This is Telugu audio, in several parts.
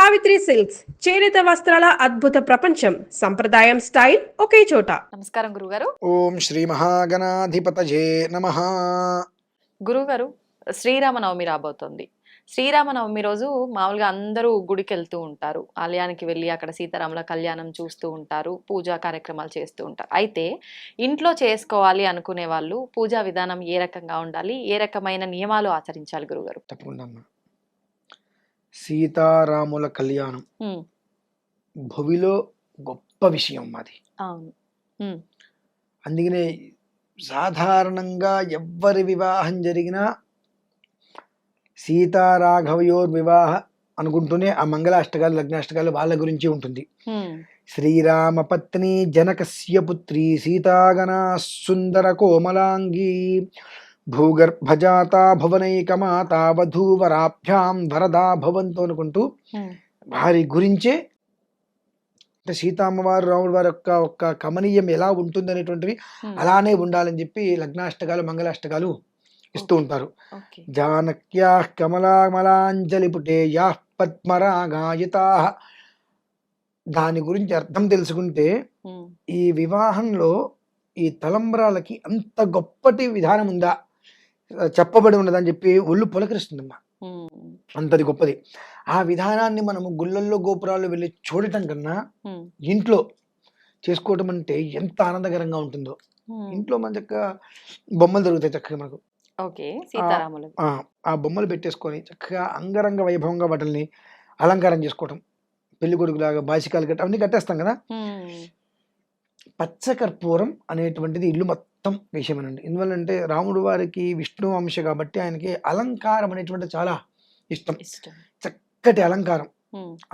సావిత్రి సిల్క్స్ చేనేత వస్త్రాల అద్భుత ప్రపంచం. సంప్రదాయం స్టైల్ ఒకే చోట. నమస్కారం గురుగారు. ఓం శ్రీ మహాగణాధిపతయే నమః. గురుగారు, శ్రీరామనవమి రాబోతోంది. శ్రీరామనవమి రోజు మామూలుగా అందరూ గుడికి వెళ్తూ ఉంటారు, ఆలయానికి వెళ్ళి అక్కడ సీతారాముల కళ్యాణం చూస్తూ ఉంటారు, పూజా కార్యక్రమాలు చేస్తూ ఉంటారు. అయితే ఇంట్లో చేసుకోవాలి అనుకునే వాళ్ళు పూజా విధానం ఏ రకంగా ఉండాలి, ఏ రకమైన నియమాలు ఆచరించాలి గురుగారు? తప్పకుండా అమ్మా. సీతారాముల కళ్యాణం భువిలో గొప్ప విషయం మాది. అవును. అందుకనే సాధారణంగా ఎవ్వరి వివాహం జరిగినా సీతారాఘవయోర్ వివాహ అనుకుంటూనే ఆ మంగళాష్టకాలు లగ్నాష్టకాలు వాళ్ళ గురించి ఉంటుంది. శ్రీరామ పత్ని జనకస్య పుత్రి సీతాగణా సుందర కోమలాంగి భూగర్భజాత భువనైకమాత వధూవరాభ్యాం వరదా భవంతు అనుకుంటూ వారి గురించే, అంటే సీతామ్మవారు రాముడు వారి ఒక్క కమనీయం ఎలా ఉంటుంది అనేటువంటివి అలానే ఉండాలని చెప్పి లగ్నాష్టకాలు మంగళాష్టకాలు ఇస్తూ ఉంటారు. జానక్యా కమలామలాంజలి పుటేయా పద్మరాగాయితా. దాని గురించి అర్థం తెలుసుకుంటే ఈ వివాహంలో ఈ తలంబ్రాలకి అంత గొప్పటి విధానం ఉందా, చెప్పబడి ఉన్నదని చెప్పి ఒళ్ళు పులకరిస్తుందమ్మా. అంతది గొప్పది. ఆ విధానాన్ని మనము గుళ్ళల్లో గోపురాల్లో వెళ్ళి చూడటం కన్నా ఇంట్లో చేసుకోవటం అంటే ఎంత ఆనందకరంగా ఉంటుందో. ఇంట్లో మన చక్కగా బొమ్మలు దొరుకుతాయి చక్కగా మనకు. ఆ బొమ్మలు పెట్టేసుకొని చక్కగా అంగరంగ వైభవంగా వాటిని అలంకారం చేసుకోవటం, పెళ్లి కొడుకులాగా బాసికాలు కట్టి అవన్నీ కట్టేస్తాం కదా. పచ్చకర్పూరం అనేటువంటిది ఇల్లు మొత్తం విషయమేనండి. ఎందువల్లంటే రాముడు వారికి విష్ణు అంశ కాబట్టి ఆయనకి అలంకారం అనేటువంటి చాలా ఇష్టం. చక్కటి అలంకారం,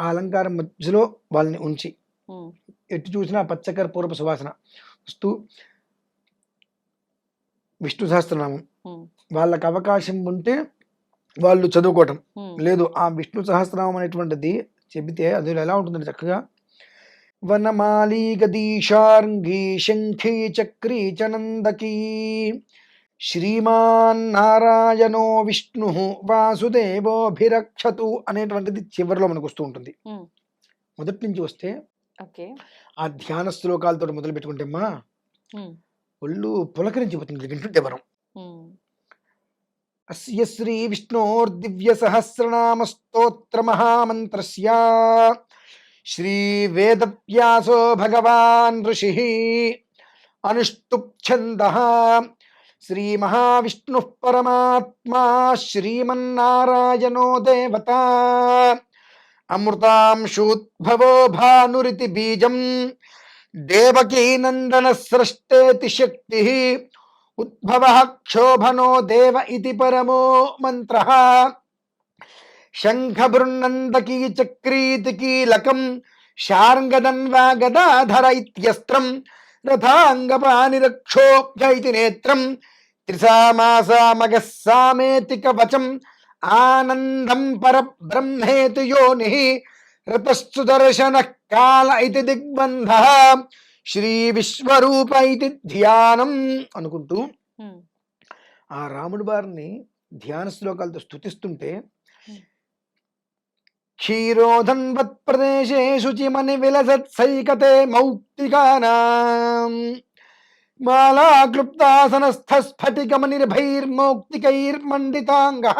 ఆ అలంకారం మధ్యలో వాళ్ళని ఉంచి ఎటు చూసినా పచ్చకర్పూరపు సువాసన వస్తూ విష్ణు సహస్రనామం వాళ్ళకి అవకాశం ఉంటే వాళ్ళు చదువుకోవటం, లేదు ఆ విష్ణు సహస్రనామం అనేటువంటిది చెబితే అది ఎలా ఉంటుందంటే చక్కగా వనమాలి గదీశార్ంఘీ శంఖీ చక్రీ చనందకీ శ్రీమాన్ నారాయణో విష్ణు వాసుదేవోభిరక్షతు అనేటువంటిది చివరిలో మనకు వస్తూ ఉంటుంది. మొదటి నుంచి వస్తే ఆ ధ్యాన శ్లోకాలతో మొదలు పెట్టుకుంటే అమ్మా ఒళ్ళు పులకరించిపోతుంది వింటుంటే మనం. అస్య శ్రీ విష్ణోర్దివ్య సహస్రనామ స్తోత్ర మహామంత్రస్య శ్రీ వేదవ్యాసో భగవాన్ ఋషి అనుష్టుప్ ఛందః శ్రీ మహావిష్ణు పరమాత్మా శ్రీమన్నారాయణో దేవత అమృతాంశూద్భవో భానురితి బీజం దేవకీ నందన సృష్టేతి శక్తి ఉద్భవ క్షోభనో దేవ ఇతి పరమో మంత్ర శంఖబృన్నందకీ చక్రీతి కీలకం శార్ంగదన్వా గదాధర ఇత్యస్త్రం రథాంగపానిరక్షోభ్య ఇతి నేత్రం త్రిసామాసామగ సామేతి కవచం ఆనందం పరబ్రహ్మేతి యోని రతస్సుదర్శన కాల ఇతి దిగ్బంధ శ్రీ విశ్వరూప ఇతి ధ్యానం అనుకుంటూ ఆ రాముడి వారిని ధ్యాన శ్లోకాలతో స్తుతిస్తుంటే క్షీరోధన్వత్ ప్రదేశే శుచిమని విలసత్సైకతే మౌక్తికానాం మాలా క్లుప్తాసనస్థ స్ఫటికమనిర్భైర్మౌక్తికైర్మండితాంగః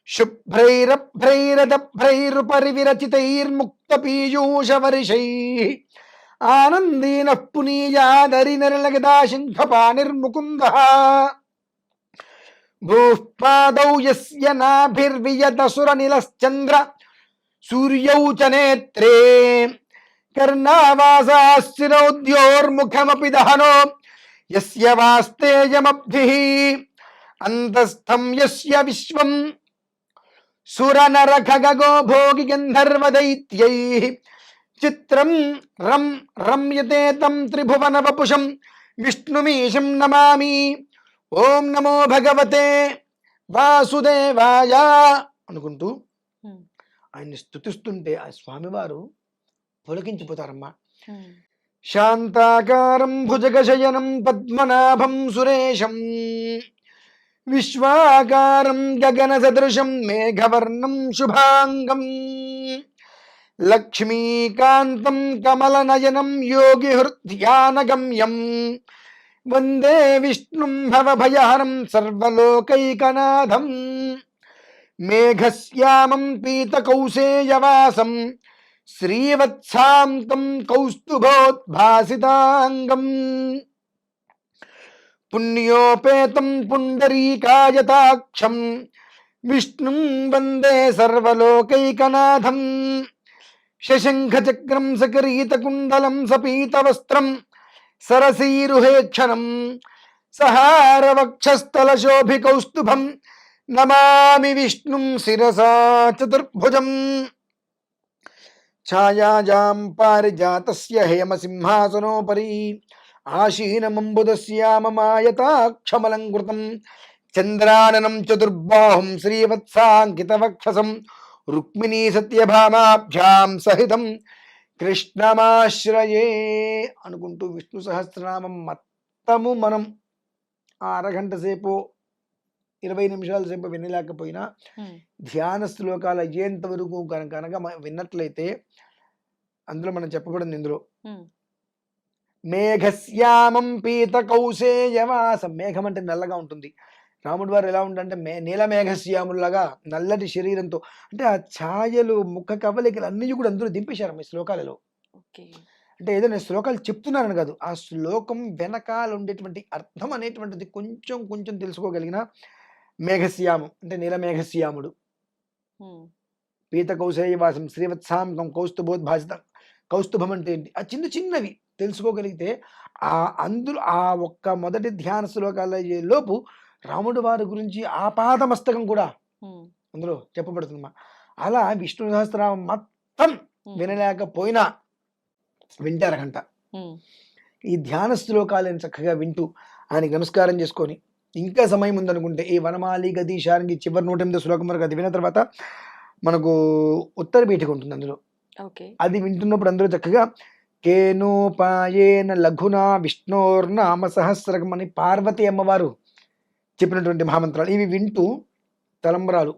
శుభ్రైరభ్రైరదభ్రైరుపరి విరచితైర్ముక్త పీయూష వర్షైః ఆనందీనః పునీయాదరి నరలగదా శంఖపాణిర్ముకుందః భూఃపాదౌ యస్య నాభిర్వియతసురనిలశ్చంద్ర సూర్యౌ చ నేత్రే కర్ణావాసాశ్చిరౌద్యోర్ముఖమపి దహనో యస్య వాస్తేయమబ్ధిః అంతస్థం యస్య విశ్వం సురనరఖగో భోగి గంధర్వదైత్యైః చిత్రం రం రమ్యతే తం త్రిభువన వపుషం విష్ణుమీశం నమామి. ఓం నమో భగవతే వాసుదేవాయ అనుకుంటూ ఆయన్ని స్తుతిస్తుంటే ఆ స్వామివారు పులకించిపోతారమ్మా. శాంతాకారం భుజగశయనం పద్మనాభం సురేశం విశ్వాకారం గగన సదృశం మేఘవర్ణం శుభాంగం లక్ష్మీకాంతం కమలనయనం యోగి హృద్యానగమ్యం వందే విష్ణుం భవభయహరం సర్వలోకైకనాథం మేఘశ్యామం పీతకౌసేయవాసం శ్రీవత్సాంతం కౌస్తుభోద్భాసితాంగం పుణ్యోపేతం పుండరీకాయతాక్షం విష్ణుం వందే సర్వలోకైకనాథం శశంఖచక్రం సకరీతకుండలం సపీతవస్త్రం సరసీరుహేక్షణం సహారవక్షస్థలశోభికౌస్తుభం నమామి విష్ణుం శిరసా చతుర్భుజం ఛాయాజాం పారిజాతస్య హేమసింహాసనోపరి ఆశీనమంబుదస్యామమాయతాక్షమలంకృతం చంద్రాననం చతుర్బాహుం శ్రీవత్సాంకితవక్షసం రుక్మిణీ సత్యభామాభ్యాం సహితం కృష్ణమాశ్రయే అనుకుంటూ విష్ణు సహస్రనామం మొత్తము మనం ఆ అరగంట సేపు 20 నిమిషాల సేపు వినలేకపోయినా ధ్యాన శ్లోకాలు అయ్యేంత వరకు కనుక విన్నట్లయితే అందులో మనం చెప్పబడింది ఇందులో మేఘశ్యామం పీత కౌసేయవాసం. మేఘం అంటే నల్లగా ఉంటుంది. రాముడి వారు ఎలా ఉండంటే నీల మేఘశ్యాములాగా నల్లటి శరీరంతో, అంటే ఆ ఛాయలు ముఖ కవలికలు అన్నీ కూడా అందరూ దింపేశారు ఈ శ్లోకాలలో. అంటే ఏదైనా శ్లోకాలు చెప్తున్నారని కాదు, ఆ శ్లోకం వెనకాల ఉండేటువంటి అర్థం అనేటువంటిది కొంచెం కొంచెం తెలుసుకోగలిగిన మేఘశ్యామం అంటే నీల మేఘశ్యాముడు, పీత కౌసేయవాసం శ్రీవత్సాంగం కౌస్తుభోద్భాసితం. కౌస్తుభం అంటే ఏంటి, ఆ చిన్న చిన్నవి తెలుసుకోగలిగితే అందులో ఆ ఒక్క మొదటి ధ్యాన శ్లోకాల లోపు రాముడి వారి గురించి ఆపాదమస్తకం కూడా అందులో చెప్పబడుతుందమ్మా. అలా విష్ణు సహస్రనామం మొత్తం వినలేకపోయినా వింటే అరగంట ఈ ధ్యాన శ్లోకాలను చక్కగా వింటూ ఆయనకి నమస్కారం చేసుకొని, ఇంకా సమయం ఉందనుకుంటే ఈ వనమాలి గదీశానికి చివరి 108 శ్లోకం వరకు అది విన్న తర్వాత మనకు ఉత్తర పీఠిక ఉంటుంది అందులో. అది వింటున్నప్పుడు అందరూ చక్కగా కేనోపాయేన లఘునా విష్ణోర్నామ సహస్రకం అని పార్వతీ అమ్మవారు చెప్పినటువంటి మహామంత్రాలు ఇవి వింటూ తలంబరాలు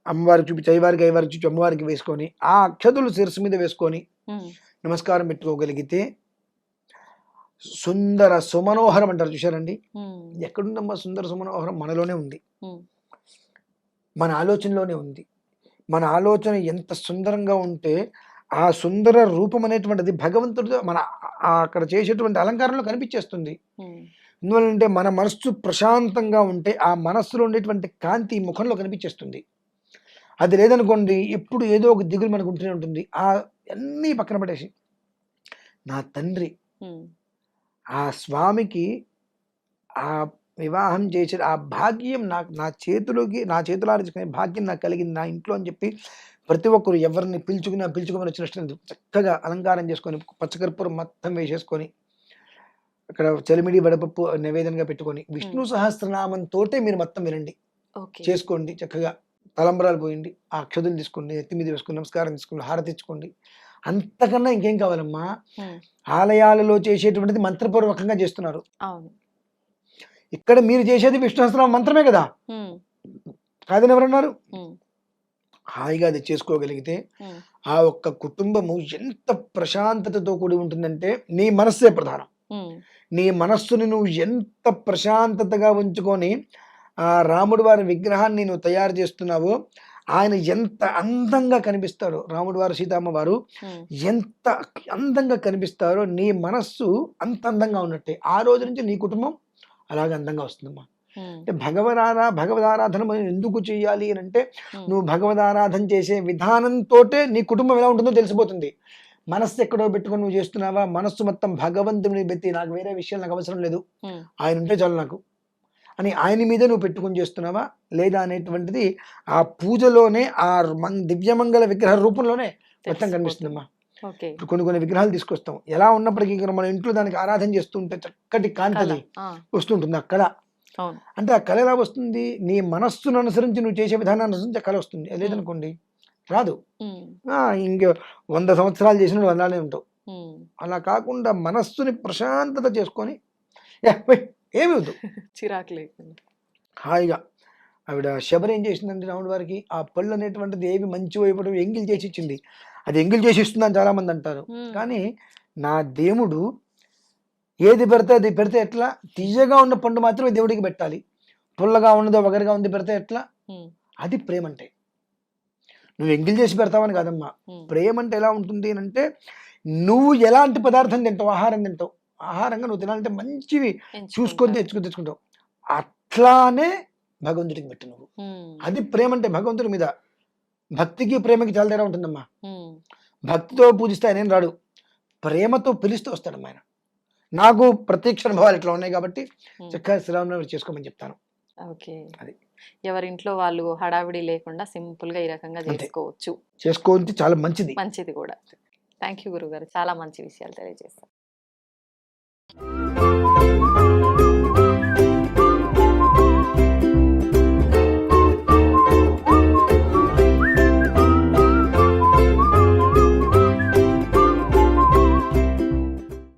అమ్మవారికి చూపించి, అయ్యవారికి అయ్యవారికి చూపించి అమ్మవారికి వేసుకొని ఆ అక్షతులు శిరస్సు మీద వేసుకొని నమస్కారం పెట్టుకోగలిగితే సుందర సుమనోహరం అంటారు చూశారండి. ఎక్కడుందమ్మా సుందర సుమనోహరం? మనలోనే ఉంది, మన ఆలోచనలోనే ఉంది. మన ఆలోచన ఎంత సుందరంగా ఉంటే ఆ సుందర రూపం అనేటువంటిది భగవంతుడితో మన అక్కడ చేసేటువంటి అలంకారంలో కనిపించేస్తుంది. ఎందువల్లంటే మన మనస్సు ప్రశాంతంగా ఉంటే ఆ మనస్సులో ఉండేటువంటి కాంతి ముఖంలో కనిపించేస్తుంది. అది లేదనుకోండి ఎప్పుడు ఏదో ఒక దిగులు మనకు ఉంటూనే ఉంటుంది. ఆ అన్నీ పక్కన పడేసి నా తండ్రి ఆ స్వామికి ఆ వివాహం చేసే ఆ భాగ్యం నా చేతులార్చుకునే భాగ్యం నాకు కలిగింది నా ఇంట్లో అని చెప్పి ప్రతి ఒక్కరు ఎవరిని పిలుచుకుని వచ్చినట్టు చక్కగా అలంకారం చేసుకొని పచ్చకర్పూరం మొత్తం వేసేసుకొని అక్కడ చలిమిడి వడపప్పు నివేదనగా పెట్టుకొని విష్ణు సహస్రనామం తోటే మీరు మొత్తం వినండి, చేసుకోండి. చక్కగా తలంబరాలు పోయండి, ఆ అక్షతులు తీసుకోండి, ఎత్తి మీద వేసుకుని నమస్కారం తీసుకోండి, హారతి ఇచ్చుకోండి. అంతకన్నా ఇంకేం కావాలమ్మా? ఆలయాలలో చేసేటువంటిది మంత్రపూర్వకంగా చేస్తున్నారు. ఇక్కడ మీరు చేసేది విష్ణు సహస్రనామ మంత్రమే కదా, కాదని ఎవరన్నారు? హాయిగా అది చేసుకోగలిగితే ఆ ఒక్క కుటుంబము ఎంత ప్రశాంతతతో కూడి ఉంటుందంటే నీ మనస్సే ప్రధానం. నీ మనస్సుని నువ్వు ఎంత ప్రశాంతతగా ఉంచుకొని ఆ రాముడి వారి విగ్రహాన్ని నువ్వు తయారు చేస్తున్నావో ఆయన ఎంత అందంగా కనిపిస్తాడో, రాముడి వారు సీతమ్మ వారు ఎంత అందంగా కనిపిస్తారో నీ మనస్సు అంత అందంగా ఉన్నట్టే. ఆ రోజు నుంచి నీ కుటుంబం అలాగే అందంగా వస్తుందమ్మా. అంటే భగవదారాధన ఎందుకు చేయాలి అని అంటే నువ్వు భగవదారాధన చేసే విధానంతో నీ కుటుంబం ఎలా ఉంటుందో తెలిసిపోతుంది. మనస్సు ఎక్కడో పెట్టుకొని నువ్వు చేస్తున్నావా, మనస్సు మొత్తం భగవంతుని పెట్టి నాకు వేరే విషయాలు నాకు అవసరం లేదు, ఆయన ఉంటే చాలు నాకు అని ఆయన మీద నువ్వు పెట్టుకొని చేస్తున్నావా లేదా అనేటువంటిది ఆ పూజలోనే ఆ దివ్యమంగళ విగ్రహ రూపంలోనే మొత్తం కనిపిస్తుందమ్మా. కొన్ని విగ్రహాలు తీసుకొస్తాం, ఎలా ఉన్నప్పటికీ మన ఇంట్లో దానికి ఆరాధన చేస్తుంటే చక్కటి కాంతి వస్తుంటుంది ఆ కళ. అంటే ఆ కళ ఎలా వస్తుంది? నీ మనస్సును అనుసరించి నువ్వు చేసే విధానాన్ని అనుసరించి ఆ కళ వస్తుంది. లేదనుకోండి రాదు. ఇంక 100 సంవత్సరాలు చేసిన అలానే ఉంటావు. అలా కాకుండా మనస్సుని ప్రశాంతత చేసుకొని ఏమి వద్దు, చిరాకు లేకుండా హాయిగా ఆవిడ శబరి ఏం చేసిందంటే రాముడి వారికి ఆ పళ్ళు అనేటువంటిది ఏవి మంచి వైపు ఎంగిల్ చేసి ఇచ్చింది. అది ఎంగిల్ చేసి ఇస్తుందని చాలా మంది అంటారు. కానీ నా దేవుడు ఏది పెడితే అది పెడితే ఎట్లా, తీయగా ఉన్న పండు మాత్రమే దేవుడికి పెట్టాలి, పుల్లగా ఉన్నదో వగరుగా ఉంది పెడితే ఎట్లా, అది ప్రేమ అంటే. నువ్వు ఎంగిల్ చేసి పెడతావని కాదమ్మా. ప్రేమ అంటే ఎలా ఉంటుంది అంటే నువ్వు ఎలాంటి పదార్థం తింటావు, ఆహారం తింటావు, ఆహారంగా నువ్వు తినాలంటే మంచివి చూసుకొని తెచ్చుకుంటావు. అట్లానే భగవంతుడికి పెట్టు నువ్వు. అది ప్రేమ అంటే భగవంతుడి మీద. భక్తికి ప్రేమకి చాలా తేడా ఉంటుందమ్మా. భక్తితో పూజిస్తే ఆయన ఏం రాడు, ప్రేమతో పిలుస్తూ వస్తాడమ్మా ఆయన. నాకు ప్రత్యక్ష అనుభవాలు ఇట్లా ఉన్నాయి కాబట్టి చక్కగా శ్రీరామనవమి చేసుకోమని చెప్తాను. ఓకే, అది ఎవరింట్లో వాళ్ళు హడావిడి లేకుండా సింపుల్ గా ఈ రకంగా చేసుకోవచ్చు, చాలా మంచిది కూడా. థ్యాంక్ యూ గురుగారు, చాలా మంచి విషయాలు తెలియజేస్తారు.